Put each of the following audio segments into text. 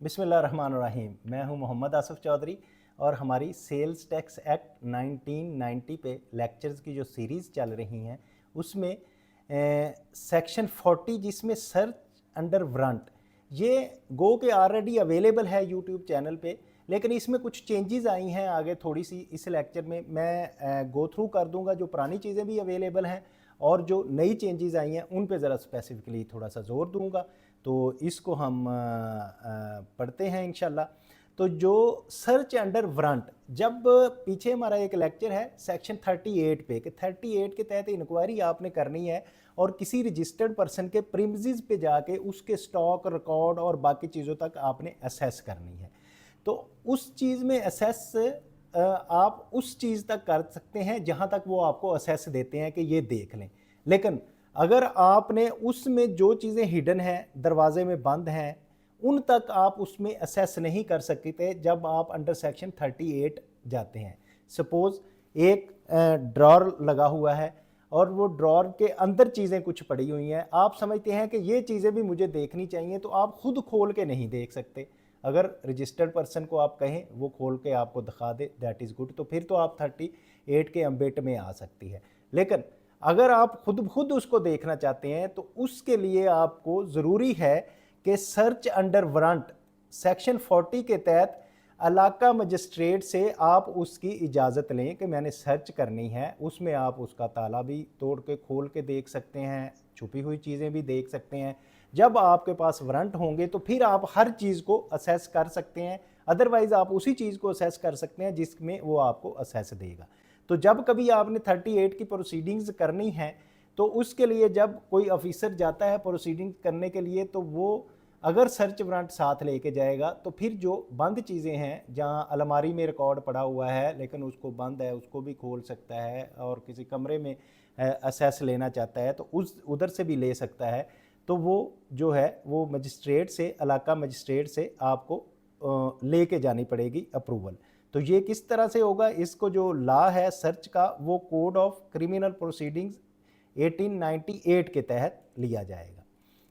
बिस्मिल्लाहिर्रहमानिर्रहीम। मैं हूं मोहम्मद आसिफ चौधरी और हमारी सेल्स टैक्स एक्ट 1990 पे लेक्चर्स की जो सीरीज़ चल रही हैं उसमें सेक्शन 40 जिसमें सर्च अंडर वारंट ये गो के ऑलरेडी अवेलेबल है यूट्यूब चैनल पे, लेकिन इसमें कुछ चेंजेस आई हैं आगे थोड़ी सी। इस लेक्चर में मैं गो थ्रू कर दूंगा जो पुरानी चीज़ें भी अवेलेबल हैं और जो नई चेंजेस आई हैं उन पे ज़रा स्पेसिफिकली थोड़ा सा जोर दूंगा। तो इसको हम पढ़ते हैं इंशाल्लाह। तो जो सर्च अंडर वारंट, जब पीछे हमारा एक लेक्चर है सेक्शन 38 पे कि 38 के तहत इंक्वायरी आपने करनी है और किसी रजिस्टर्ड पर्सन के प्रीमिसेस पे जाके उसके स्टॉक रिकॉर्ड और बाकी चीज़ों तक आपने असेस करनी है। तो उस चीज़ में असेस आप उस चीज़ तक कर सकते हैं जहाँ तक वो आपको असेस देते हैं कि ये देख लें। लेकिन अगर आपने उसमें जो चीज़ें हिडन हैं, दरवाजे में बंद हैं, उन तक आप उसमें असेस नहीं कर सकते जब आप अंडर सेक्शन 38 जाते हैं। सपोज़ एक ड्रॉर लगा हुआ है और वो ड्रॉर के अंदर चीज़ें कुछ पड़ी हुई हैं, आप समझते हैं कि ये चीज़ें भी मुझे देखनी चाहिए, तो आप खुद खोल के नहीं देख सकते। अगर रजिस्टर्ड पर्सन को आप कहें वो खोल के आपको दिखा दे, दैट इज़ गुड, तो फिर तो आप 38 के अम्बेट में आ सकती है। लेकिन अगर आप खुद उसको देखना चाहते हैं तो उसके लिए आपको ज़रूरी है कि सर्च अंडर वारंट सेक्शन 40 के तहत इलाका मजिस्ट्रेट से आप उसकी इजाज़त लें कि मैंने सर्च करनी है। उसमें आप उसका ताला भी तोड़ के खोल के देख सकते हैं, छुपी हुई चीज़ें भी देख सकते हैं। जब आपके पास वारंट होंगे तो फिर आप हर चीज़ को असेस कर सकते हैं, अदरवाइज़ आप उसी चीज़ को असेस कर सकते हैं जिसमें वो आपको असेस देगा। तो जब कभी आपने 38 की प्रोसीडिंग्स करनी है तो उसके लिए जब कोई ऑफिसर जाता है प्रोसीडिंग करने के लिए, तो वो अगर सर्च वारंट साथ लेके जाएगा तो फिर जो बंद चीज़ें हैं, जहाँ अलमारी में रिकॉर्ड पड़ा हुआ है लेकिन उसको बंद है, उसको भी खोल सकता है, और किसी कमरे में असेस लेना चाहता है तो उस उधर से भी ले सकता है। तो वो जो है वो मजिस्ट्रेट से, इलाका मजिस्ट्रेट से आपको लेके जानी पड़ेगी अप्रूवल। तो ये किस तरह से होगा, इसको जो लॉ है सर्च का वो कोड ऑफ क्रिमिनल प्रोसीडिंग्स 1898 के तहत लिया जाएगा।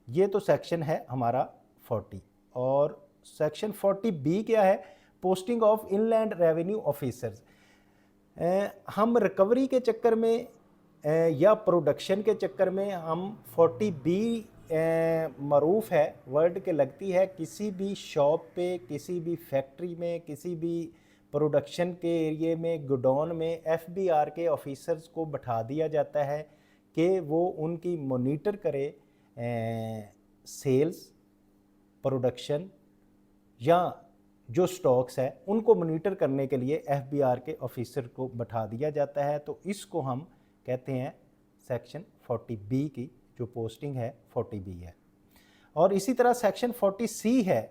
ये तो सेक्शन है हमारा 40। और सेक्शन 40B क्या है? Posting of inland revenue officers. हम रिकवरी के चक्कर में या प्रोडक्शन के चक्कर में हम 40B मरूफ है वर्ड के लगती है। किसी भी शॉप पे, किसी भी फैक्ट्री में, किसी भी प्रोडक्शन के एरिए में, गोडाउन में FBR के ऑफिसर्स को बैठा दिया जाता है कि वो उनकी मॉनिटर करे सेल्स, प्रोडक्शन या जो स्टॉक्स है उनको मॉनिटर करने के लिए FBR के ऑफिसर को बैठा दिया जाता है। तो इसको हम कहते हैं सेक्शन 40B की जो पोस्टिंग है 40B है। और इसी तरह सेक्शन 40C है।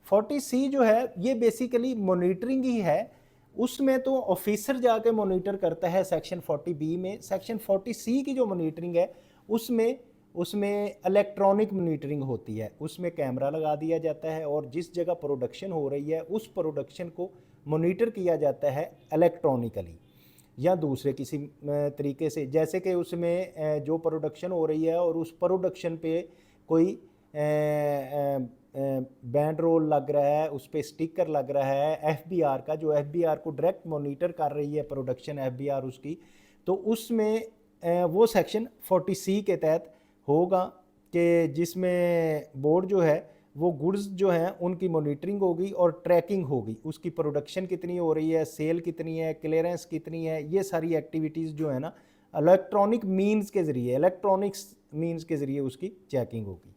40C जो है ये बेसिकली मॉनिटरिंग ही है। उसमें तो ऑफिसर जाके मॉनिटर करता है सेक्शन 40B में। सेक्शन 40C की जो मॉनिटरिंग है उसमें उसमें इलेक्ट्रॉनिक मॉनिटरिंग होती है। उसमें कैमरा लगा दिया जाता है और जिस जगह प्रोडक्शन हो रही है उस प्रोडक्शन को मॉनिटर किया जाता है इलेक्ट्रॉनिकली या दूसरे किसी तरीके से। जैसे कि उसमें जो प्रोडक्शन हो रही है और उस प्रोडक्शन पे कोई बैंड रोल लग रहा है, उस पर स्टिकर लग रहा है FBR का, जो FBR को डायरेक्ट मॉनिटर कर रही है प्रोडक्शन FBR उसकी, तो उसमें वो सेक्शन 40C के तहत होगा कि जिसमें बोर्ड जो है वो गुड्स जो हैं उनकी मॉनिटरिंग होगी और ट्रैकिंग होगी। उसकी प्रोडक्शन कितनी हो रही है, सेल कितनी है, क्लियरेंस कितनी है, ये सारी एक्टिविटीज़ जो है ना इलेक्ट्रॉनिक मीन्स के ज़रिए, इलेक्ट्रॉनिक्स मीन्स के ज़रिए उसकी चेकिंग होगी।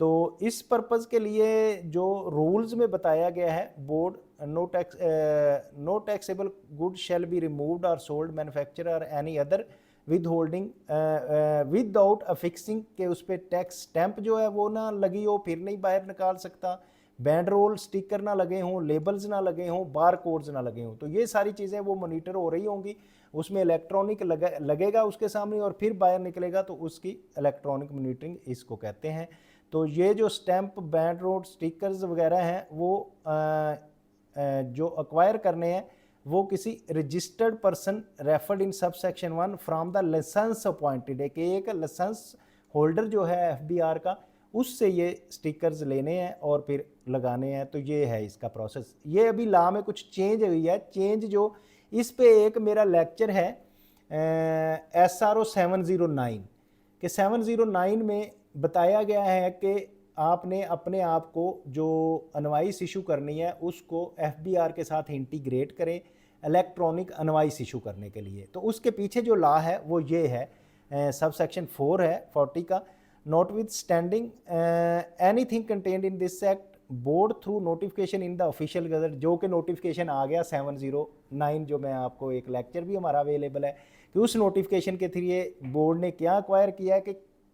तो इस पर्पज़ के लिए जो रूल्स में बताया गया है, board no taxable good shall be removed और सोल्ड मैन्युफैक्चर और any other with holding without affixing के उस पर टैक्स स्टैंप जो है वो ना लगी हो, फिर नहीं बाहर निकाल सकता, बैंड रोल स्टिकर ना लगे हों, लेबल्स ना लगे हों, बार कोड्स ना लगे हों। तो ये सारी चीज़ें वो मॉनिटर हो रही होंगी, उसमें इलेक्ट्रॉनिक लगेगा उसके सामने और फिर बाहर निकलेगा, तो उसकी इलेक्ट्रॉनिक मॉनिटरिंग इसको कहते हैं। तो ये जो स्टैंप, बैंड रोल, स्टिकर्स वगैरह हैं वो जो एक्वायर करने हैं वो किसी registered person referred in sub section 1 from the licence appointed है कि एक लाइसेंस होल्डर जो है FBR का उससे ये स्टिकर्स लेने हैं और फिर लगाने हैं। तो ये है इसका प्रोसेस। ये अभी लॉ में कुछ चेंज हुई है। चेंज जो इस पे एक मेरा लेक्चर है SRO 709 के 709 में बताया गया है कि आपने अपने आप को जो अनवाइस इशू करनी है उसको FBR के साथ इंटीग्रेट करें इलेक्ट्रॉनिक अनवाइस इशू करने के लिए। तो उसके पीछे जो लॉ है वो ये है, सब सेक्शन 4 है 40 का, not with standing anything contained in this act board through notification in the official gazette, जो कि नोटिफिकेशन आ गया 709, जो मैं आपको एक लेक्चर भी हमारा अवेलेबल है कि उस नोटिफिकेशन के थ्रू बोर्ड ने क्या एक्वायर किया है कि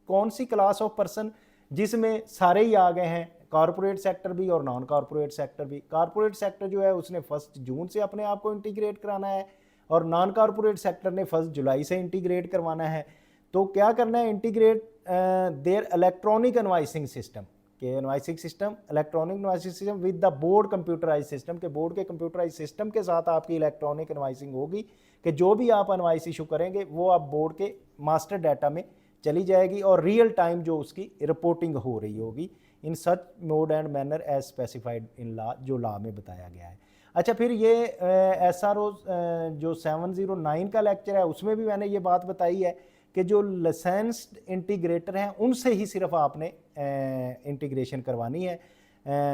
कौन सी क्लास ऑफ पर्सन जिसमें सारे ही आ गए हैं, कॉर्पोरेट सेक्टर भी और नॉन कॉर्पोरेट सेक्टर भी। कॉर्पोरेट सेक्टर जो है उसने 1 जून से अपने आप को इंटीग्रेट कराना है और नॉन कॉर्पोरेट सेक्टर ने 1 जुलाई से इंटीग्रेट करवाना है। तो क्या करना है, integrate their electronic invoicing system के invoicing system electronic invoicing system with the board computerise system के बोर्ड के कंप्यूटराइज सिस्टम के साथ आपकी इलेक्ट्रॉनिक इनवॉइसिंग होगी कि जो भी आप इनवॉइस इशू करेंगे वो आप बोर्ड के मास्टर डाटा में चली जाएगी और रियल टाइम जो उसकी रिपोर्टिंग हो रही होगी in such mode and manner as specified in law, जो लॉ में बताया गया है। अच्छा, फिर ये SRO जो 709 का लेक्चर है उसमें भी मैंने ये बात बताई है कि जो लाइसेंस्ड इंटीग्रेटर हैं उनसे ही सिर्फ आपने इंटीग्रेशन करवानी है।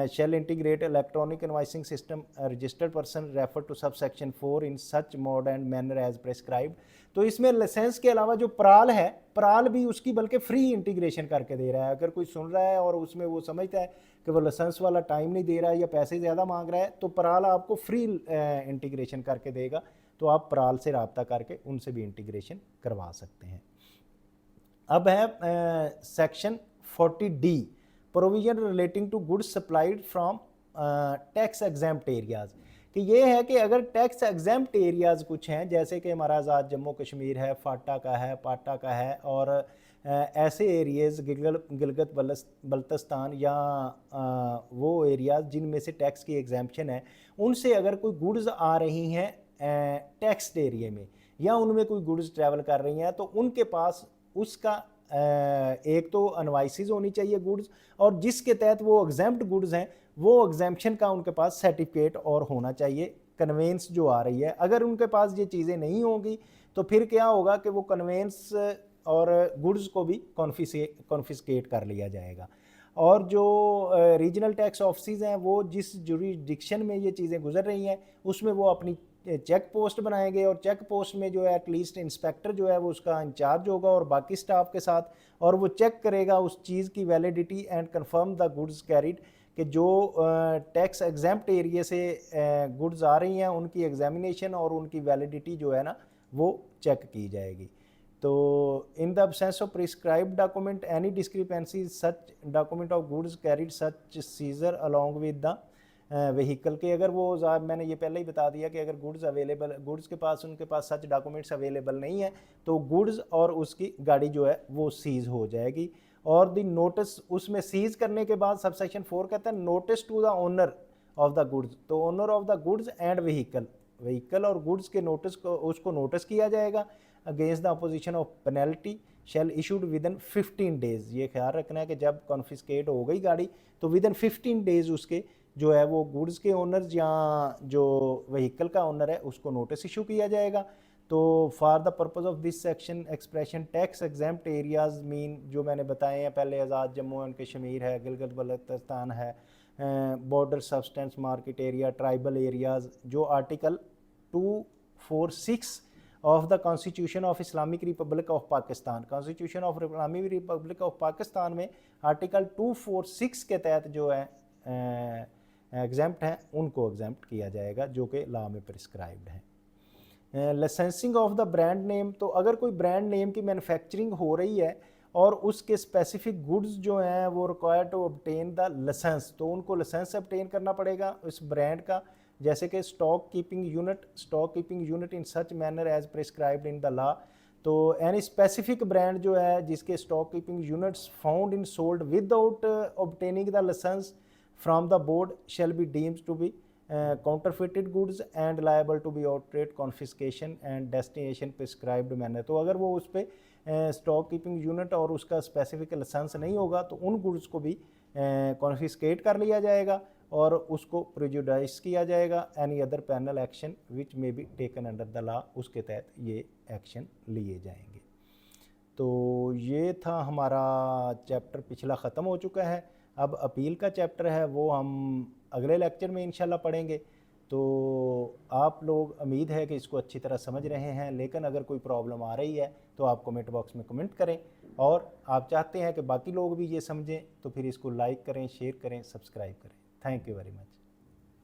Shall integrate electronic invoicing system registered person refer to sub section 4 in such mode and manner as prescribe. तो इसमें लाइसेंस के अलावा जो प्राल है, प्राल भी उसकी बल्कि फ्री इंटीग्रेशन करके दे रहा है। अगर कोई सुन रहा है और उसमें वो समझता है कि वो लाइसेंस वाला टाइम नहीं दे रहा है या पैसे ज़्यादा मांग रहा है, तो प्राल आपको फ्री इंटीग्रेशन करके देगा। तो आप प्राल से रब्ता करके उनसे भी इंटीग्रेशन करवा सकते हैं। अब है section 40D, provision relating to goods supplied from tax exempt areas, कि ये है कि अगर टैक्स एग्जेम्प्ट एरियाज कुछ हैं, जैसे कि हमारा आज़ाद जम्मू कश्मीर है, फाटा का है, पाटा का है, और ऐसे एरियाज़ गिलगित बल्तिस्तान या वो एरियाज़ जिनमें से टैक्स की एग्जेम्पशन है, उनसे अगर कोई गुड्स आ रही हैं टैक्स एरिया में या उनमें कोई गुड्स ट्रैवल कर रही हैं, तो उनके पास उसका एक तो अनवाइसिस होनी चाहिए गुड्स, और जिसके तहत वो एग्जेम्प्ट गुड्स हैं वो एग्जेम्पशन का उनके पास सर्टिफिकेट और होना चाहिए कन्वेंस जो आ रही है। अगर उनके पास ये चीज़ें नहीं होंगी तो फिर क्या होगा कि वो कन्वेंस और गुड्स को भी कॉन्फिस्केट कर लिया जाएगा। और जो रीजनल टैक्स ऑफिस हैं वो जिस जुरिडिक्शन में ये चीज़ें गुजर रही हैं उसमें वो अपनी चेक पोस्ट बनाएंगे, और चेक पोस्ट में जो है एटलीस्ट इंस्पेक्टर जो है वो उसका इंचार्ज होगा और बाकी स्टाफ के साथ, और वो चेक करेगा उस चीज़ की validity and confirm the goods carried, कि जो टैक्स एग्जेम्प्ट एरिया से गुड्स आ रही हैं उनकी एग्जामिनेशन और उनकी वैलिडिटी जो है ना वो चेक की जाएगी। तो in the absence of prescribed document any discrepancy such document of goods carried such seizure along with the vehicle के, अगर वो मैंने ये पहले ही बता दिया कि अगर गुड्स के पास उनके पास सच डॉक्यूमेंट्स अवेलेबल नहीं है तो गुड्स और उसकी गाड़ी जो है वो सीज हो जाएगी। और द नोटिस, उसमें सीज करने के बाद सबसेक्शन 4 कहता है notice to the owner of the goods, तो owner of the goods and vehicle और गुड्स के नोटिस को उसको नोटिस किया जाएगा against the opposition of penalty shall issued within 15 days. ये ख्याल रखना है कि जब कॉन्फिस्केट हो गई गाड़ी तो विद इन 15 डेज उसके जो है वो गुड्स के ओनर्स या जो व्हीकल का ओनर है उसको नोटिस इशू किया जाएगा। तो for the purpose of this section expression tax exempt areas mean जो मैंने बताए हैं पहले, आज़ाद जम्मू एंड कश्मीर है, गिलगित बल्तिस्तान है, border substance market area, tribal areas, जो article 246 of the constitution of Islamic Republic of Pakistan, constitution of Islamic Republic of Pakistan में article 246 के तहत जो है एग्जेम्प्ट हैं उनको एग्जेम्प्ट किया जाएगा जो कि लॉ में प्रिस्क्राइब्ड है। Licensing of the brand name, तो अगर कोई ब्रांड नेम की मैन्युफैक्चरिंग हो रही है और उसके स्पेसिफिक गुड्स जो हैं वो required to obtain the licence, तो उनको लाइसेंस ऑब्टेन करना पड़ेगा उस ब्रांड का, जैसे कि stock keeping unit in such manner as prescribed in the law. तो एनी स्पेसिफिक ब्रांड जो है जिसके stock keeping units found in sold without obtaining the licence from the board shall be deemed to be counterfeited goods and liable to be outright confiscation and destination prescribed manner। तो अगर वो उस पर stock keeping unit और उसका specific licence नहीं होगा तो उन गुड्स को भी कॉन्फिस्केट कर लिया जाएगा और उसको प्रेजुडाइज किया जाएगा। Any other panel action which may be taken under the law, उसके तहत ये एक्शन लिए जाएंगे। तो ये था हमारा चैप्टर, पिछला ख़त्म हो चुका है। अब अपील का चैप्टर है वो हम अगले लेक्चर में इंशाल्लाह पढ़ेंगे। तो आप लोग, उम्मीद है कि इसको अच्छी तरह समझ रहे हैं, लेकिन अगर कोई प्रॉब्लम आ रही है तो आप कमेंट बॉक्स में कमेंट करें, और आप चाहते हैं कि बाकी लोग भी ये समझें तो फिर इसको लाइक करें, शेयर करें, सब्सक्राइब करें। Thank you very much.